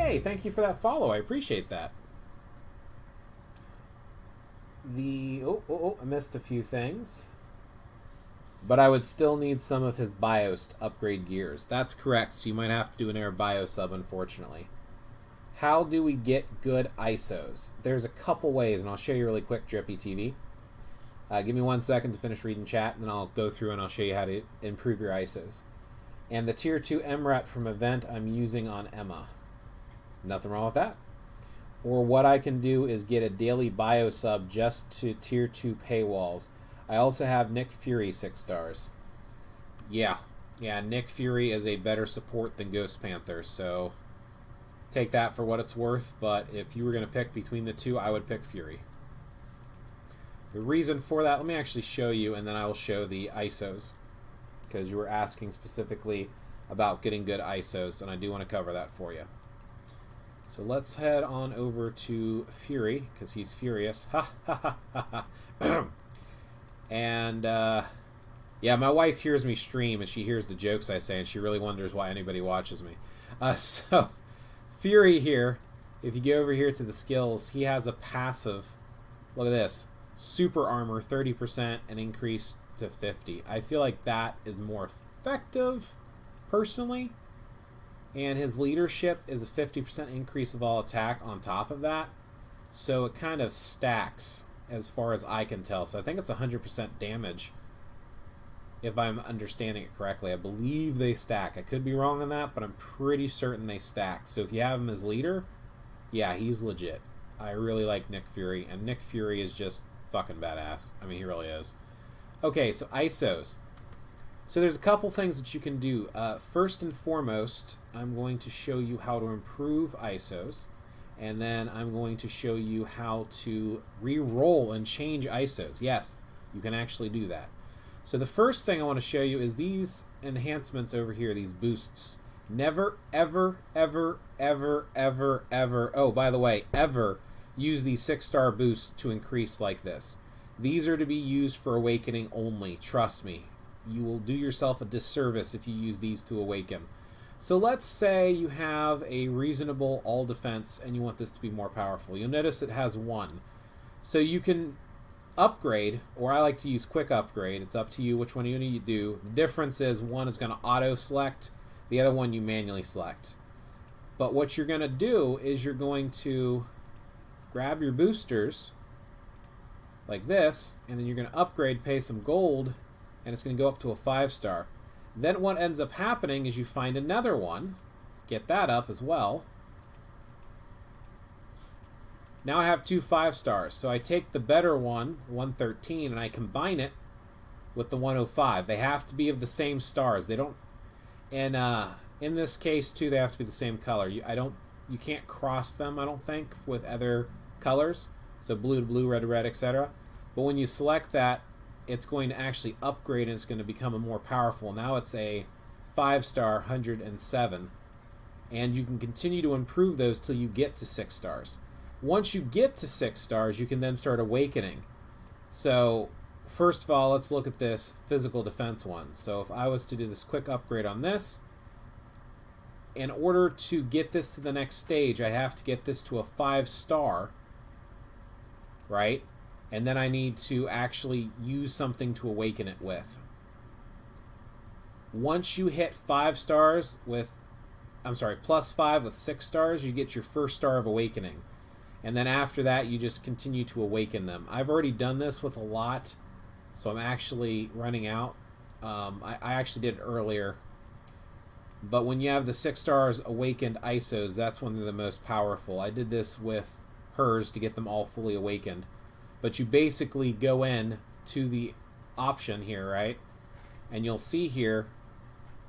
Hey, thank you for that follow. I appreciate that. I missed a few things. But I would still need some of his BIOS to upgrade gears. That's correct, so you might have to do an air BIOS sub, unfortunately. How do we get good ISOs? There's a couple ways, and I'll show you really quick, Drippy TV. Give me 1 second to finish reading chat, and then I'll go through and I'll show you how to improve your ISOs. And the Tier 2 MRAT from Event I'm using on Emma. Nothing wrong with that. Or what I can do is get a daily bio sub just to Tier 2 paywalls. I also have Nick Fury 6 stars. Yeah, Nick Fury is a better support than Ghost Panther, so take that for what it's worth, but if you were going to pick between the two, I would pick Fury. The reason for that, let me actually show you, and then I will show the ISOs, because you were asking specifically about getting good ISOs, and I do want to cover that for you. So let's head on over to Fury, because he's furious. Ha ha ha ha. And yeah, my wife hears me stream, and she hears the jokes I say, and she really wonders why anybody watches me. So Fury here, if you go over here to the skills, he has a passive. Look at this. Super armor 30% and increase to 50. I feel like that is more effective personally, and his leadership is a 50% increase of all attack on top of that, so it kind of stacks as far as I can tell. So I think it's 100% damage if I'm understanding it correctly. I believe they stack. I could be wrong on that, but I'm pretty certain they stack. So if you have him as leader, yeah, he's legit. I really like Nick Fury, and Nick Fury is just fucking badass. I mean, he really is. Okay, so ISOs. So there's a couple things that you can do. First and foremost, I'm going to show you how to improve ISOs, and then I'm going to show you how to re-roll and change ISOs. Yes, you can actually do that. So the first thing I want to show you is these enhancements over here, these boosts. Never, ever, ever, ever, ever, ever, oh, by the way, ever use these 6-star boosts to increase like this. These are to be used for awakening only. Trust me. You will do yourself a disservice if you use these to awaken. So let's say you have a reasonable all defense and you want this to be more powerful. You'll notice it has 1. So you can upgrade, or I like to use quick upgrade. It's up to you which one you need to do. The difference is one is going to auto select, the other one you manually select. But what you're going to do is you're going to grab your boosters like this, and then you're going to upgrade, pay some gold, and it's going to go up to a 5-star. Then what ends up happening is you find another one, get that up as well. Now I have 2 5-stars, so I take the better one, 113, and I combine it with the 105. They have to be of the same stars. They don't, and in this case too, they have to be the same color. You can't cross them, I don't think, with other colors. So blue to blue, red to red, etc. But when you select that, it's going to actually upgrade and it's going to become a more powerful. Now it's a 5-star, 107. And you can continue to improve those till you get to 6 stars. Once you get to 6 stars, you can then start awakening. So first of all, let's look at this physical defense one. So if I was to do this quick upgrade on this, in order to get this to the next stage, I have to get this to a 5-star, right? And then I need to actually use something to awaken it with. Once you hit 5 stars with, +5 with 6 stars, you get your first star of awakening. And then after that, you just continue to awaken them. I've already done this with a lot, so I'm actually running out. I actually did it earlier. But when you have the 6 stars awakened ISOs, that's when they're the most powerful. I did this with hers to get them all fully awakened. But you basically go in to the option here, right? And you'll see here,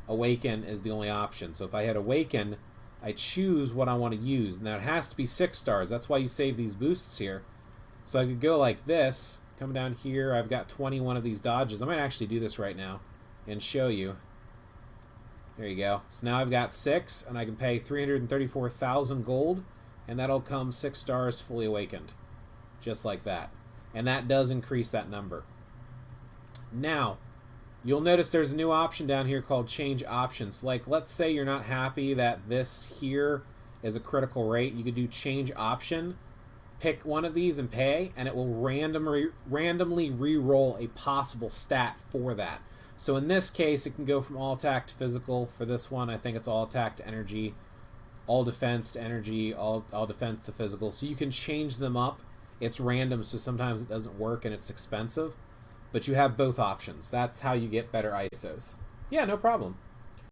awaken is the only option. So if I hit awaken, I choose what I want to use. Now it has to be 6 stars. That's why you save these boosts here. So I could go like this, come down here. I've got 21 of these dodges. I might actually do this right now and show you. There you go. So now I've got 6, and I can pay 334,000 gold, and that'll come 6 stars fully awakened. Just like that. And that does increase that number. Now, you'll notice there's a new option down here called change options. Like, let's say you're not happy that this here is a critical rate. You could do change option, pick one of these and pay, and it will randomly re-roll a possible stat for that. So in this case, it can go from all attack to physical. For this one, I think it's all attack to energy, all defense to energy, all defense to physical. So you can change them up. It's random, so sometimes it doesn't work and it's expensive. But you have both options. That's how you get better ISOs. Yeah, no problem.